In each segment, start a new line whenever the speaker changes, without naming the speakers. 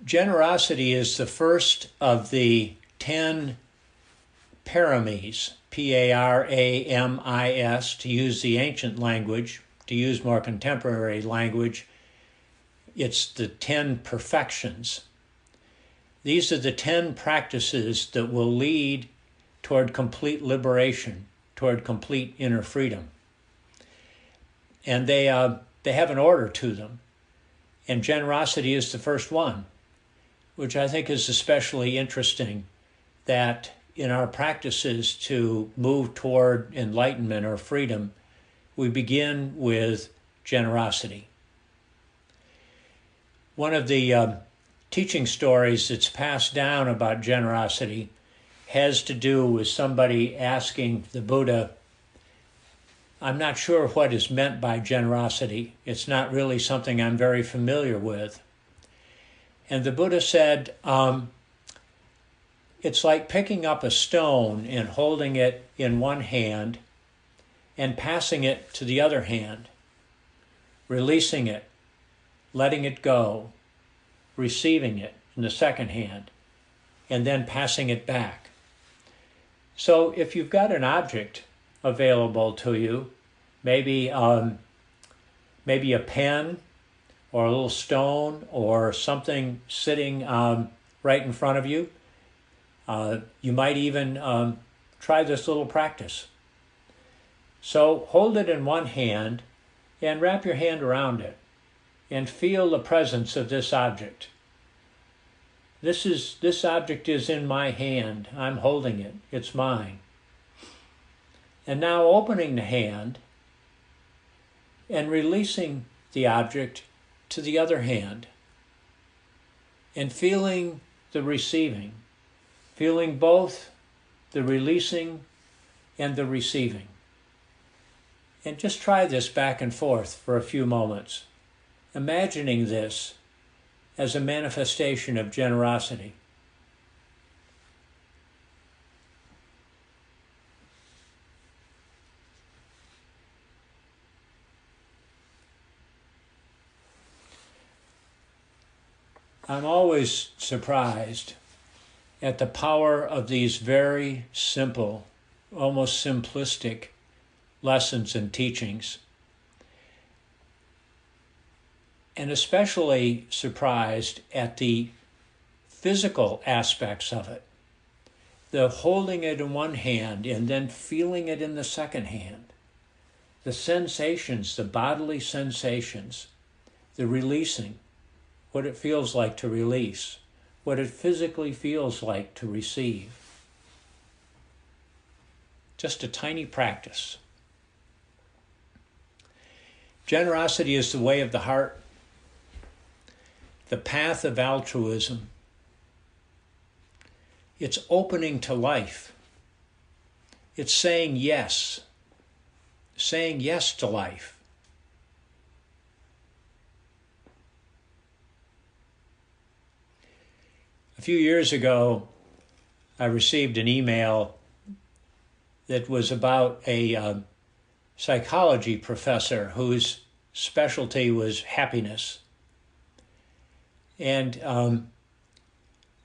Generosity is the first of the 10 paramis, Paramis, to use the ancient language. To use more contemporary language, it's the 10 perfections. These are the 10 practices that will lead toward complete liberation, toward complete inner freedom. And they have an order to them. And generosity is the first one, which I think is especially interesting, that in our practices to move toward enlightenment or freedom, we begin with generosity. One of the teaching stories that's passed down about generosity has to do with somebody asking the Buddha, I'm not sure what is meant by generosity. It's not really something I'm very familiar with. And the Buddha said, it's like picking up a stone and holding it in one hand and passing it to the other hand, releasing it, letting it go, receiving it in the second hand, and then passing it back. So if you've got an object available to you, maybe a pen or a little stone or something sitting right in front of you, you might even try this little practice. So hold it in one hand and wrap your hand around it and feel the presence of this object. This object is in my hand. I'm holding it. It's mine. And now opening the hand and releasing the object to the other hand and feeling the receiving, feeling both the releasing and the receiving. And just try this back and forth for a few moments, imagining this as a manifestation of generosity. I'm always surprised at the power of these very simple, almost simplistic lessons and teachings, and especially surprised at the physical aspects of it. The holding it in one hand and then feeling it in the second hand. The sensations, the bodily sensations, the releasing, what it feels like to release, what it physically feels like to receive. Just a tiny practice. Generosity is the way of the heart, the path of altruism. It's opening to life. It's saying yes to life. A few years ago, I received an email that was about a psychology professor whose specialty was happiness. And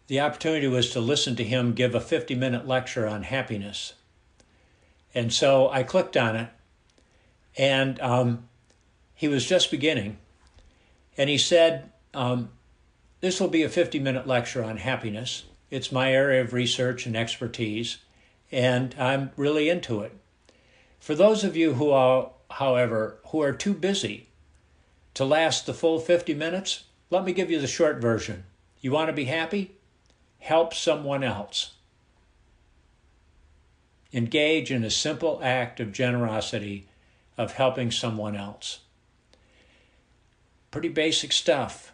the opportunity was to listen to him give a 50-minute lecture on happiness. And so I clicked on it, and he was just beginning. And he said, this will be a 50-minute lecture on happiness. It's my area of research and expertise, and I'm really into it. For those of you who are, however, who are too busy to last the full 50 minutes, let me give you the short version. You want to be happy? Help someone else. Engage in a simple act of generosity of helping someone else. Pretty basic stuff.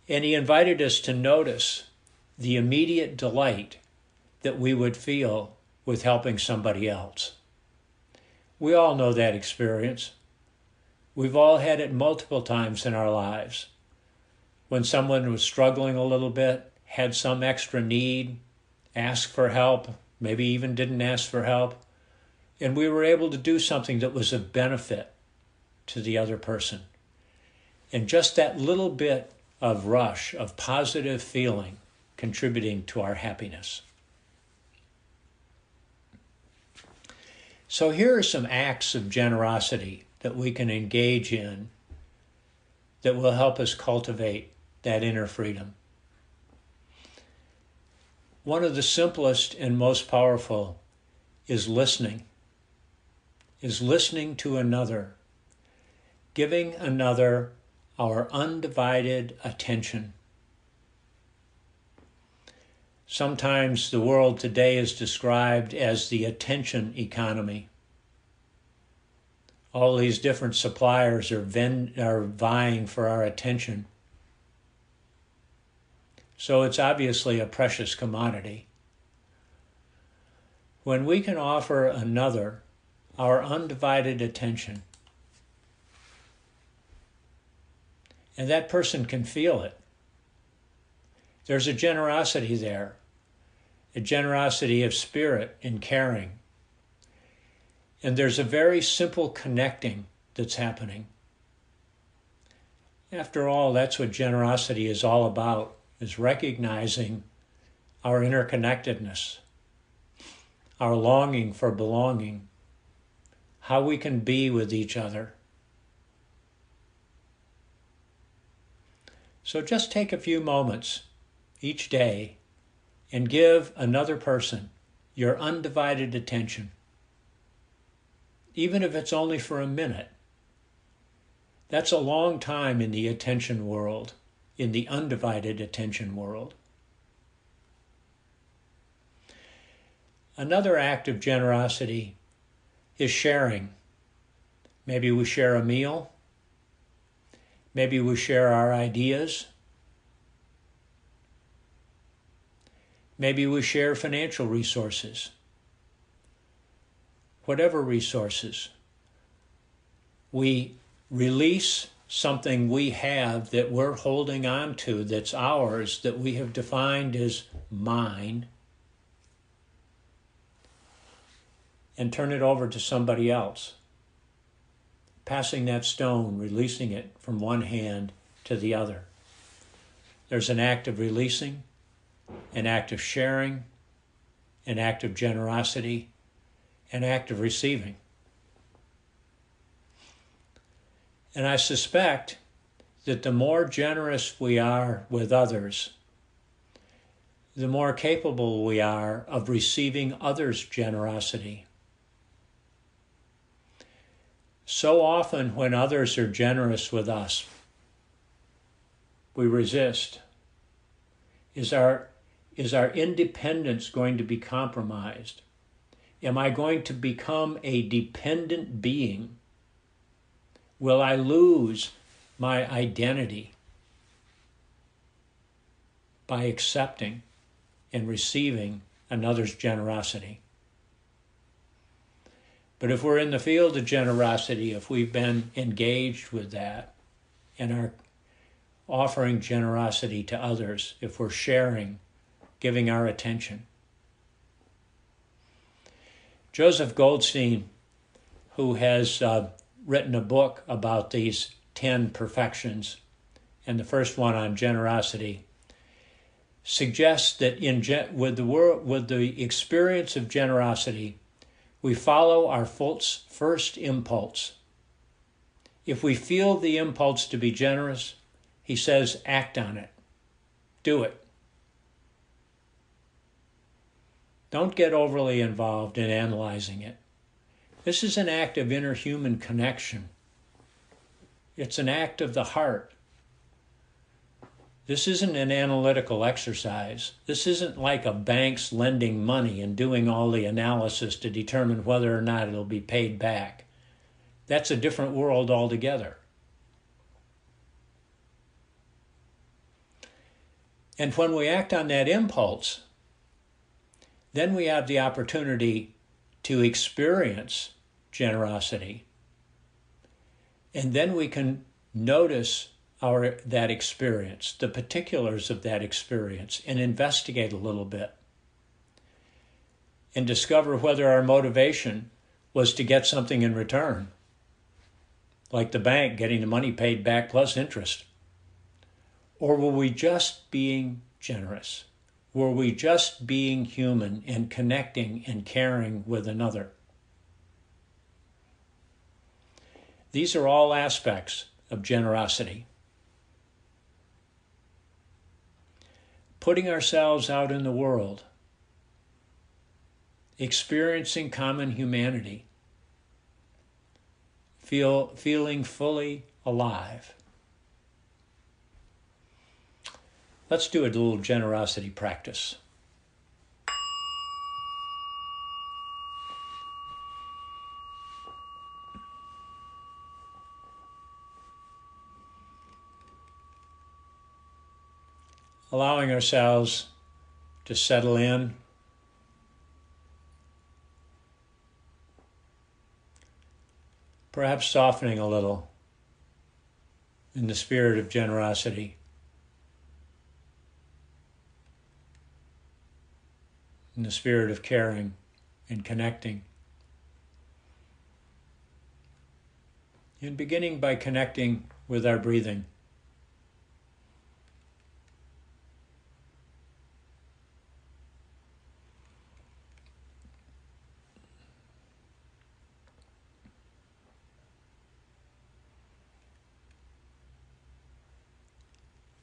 And he invited us to notice the immediate delight that we would feel with helping somebody else. We all know that experience. We've all had it multiple times in our lives. When someone was struggling a little bit, had some extra need, asked for help, maybe even didn't ask for help, and we were able to do something that was of benefit to the other person. And just that little bit of rush, of positive feeling contributing to our happiness. So here are some acts of generosity that we can engage in that will help us cultivate that inner freedom. One of the simplest and most powerful is listening to another, giving another our undivided attention. Sometimes the world today is described as the attention economy. All these different suppliers are vying for our attention. So it's obviously a precious commodity. When we can offer another our undivided attention, and that person can feel it, there's a generosity there, a generosity of spirit and caring. And there's a very simple connecting that's happening. After all, that's what generosity is all about, is recognizing our interconnectedness, our longing for belonging, how we can be with each other. So just take a few moments each day and give another person your undivided attention. Even if it's only for a minute. That's a long time in the attention world, in the undivided attention world. Another act of generosity is sharing. Maybe we share a meal. Maybe we share our ideas. Maybe we share financial resources. Whatever resources. We release something we have that we're holding on to, that's ours, that we have defined as mine, and turn it over to somebody else. Passing that stone, releasing it from one hand to the other. There's an act of releasing, an act of sharing, an act of generosity, an act of receiving. And I suspect that the more generous we are with others, the more capable we are of receiving others' generosity. So often when others are generous with us, we resist. Is our independence going to be compromised? Am I going to become a dependent being? Will I lose my identity by accepting and receiving another's generosity? But if we're in the field of generosity, if we've been engaged with that and are offering generosity to others, if we're sharing, giving our attention. Joseph Goldstein, who has written a book about these 10 perfections, and the first one on generosity, suggests that with the experience of generosity, we follow our first impulse. If we feel the impulse to be generous, he says, act on it. Do it. Don't get overly involved in analyzing it. This is an act of interhuman connection. It's an act of the heart. This isn't an analytical exercise. This isn't like a bank's lending money and doing all the analysis to determine whether or not it'll be paid back. That's a different world altogether. And when we act on that impulse, then we have the opportunity to experience generosity. And then we can notice that experience, the particulars of that experience, and investigate a little bit. And discover whether our motivation was to get something in return, like the bank getting the money paid back plus interest. Or were we just being generous? Were we just being human and connecting and caring with another? These are all aspects of generosity. Putting ourselves out in the world, experiencing common humanity, feeling fully alive. Let's do a little generosity practice. Allowing ourselves to settle in, perhaps softening a little in the spirit of generosity, in the spirit of caring and connecting. And beginning by connecting with our breathing.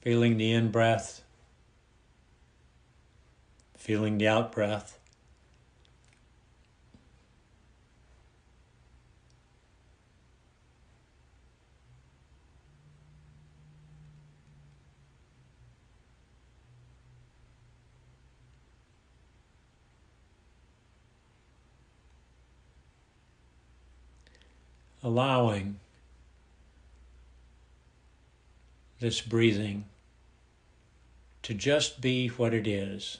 Feeling the in-breath, feeling the out-breath. Allowing this breathing to just be what it is.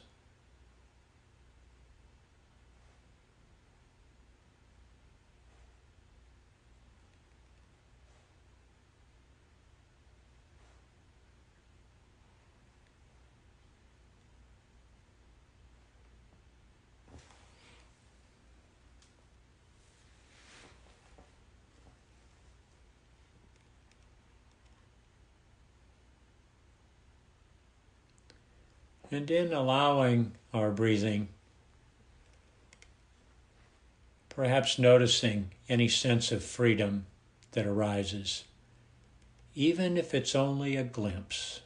And in allowing our breathing, perhaps noticing any sense of freedom that arises, even if it's only a glimpse.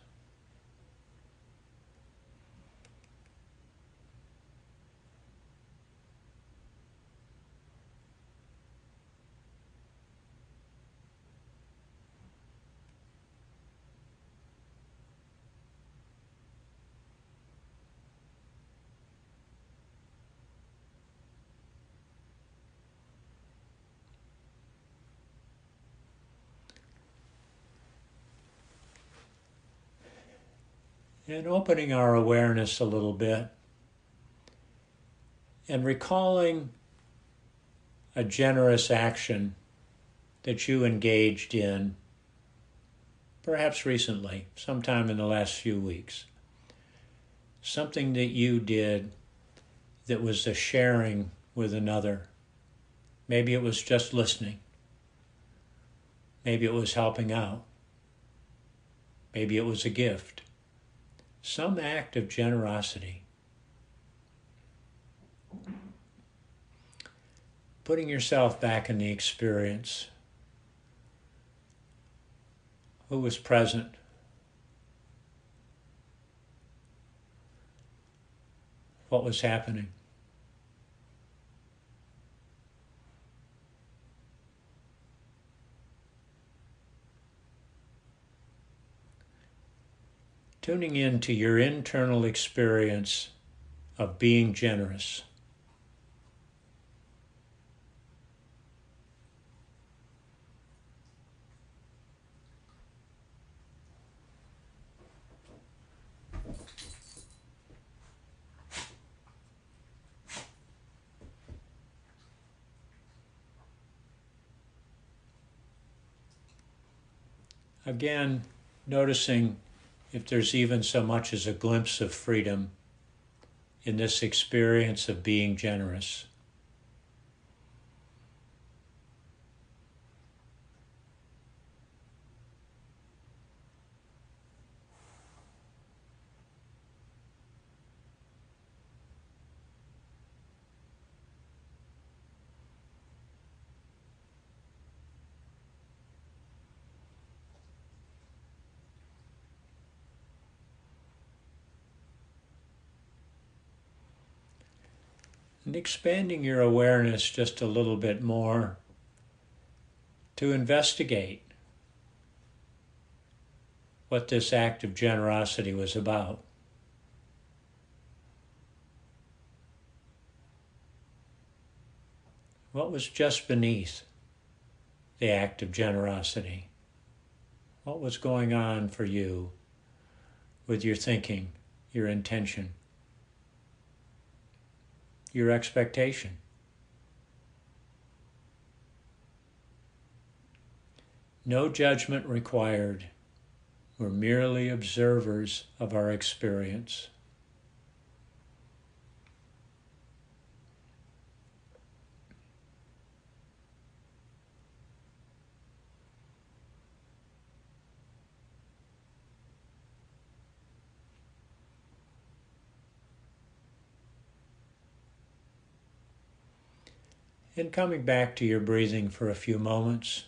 And opening our awareness a little bit and recalling a generous action that you engaged in, perhaps recently, sometime in the last few weeks. Something that you did that was a sharing with another. Maybe it was just listening. Maybe it was helping out. Maybe it was a gift. Some act of generosity. Putting yourself back in the experience. Who was present? What was happening? Tuning in to your internal experience of being generous. Again, noticing if there's even so much as a glimpse of freedom in this experience of being generous. And expanding your awareness just a little bit more to investigate what this act of generosity was about. What was just beneath the act of generosity? What was going on for you with your thinking, your intention, your expectation? No judgment required. We're merely observers of our experience. And coming back to your breathing for a few moments,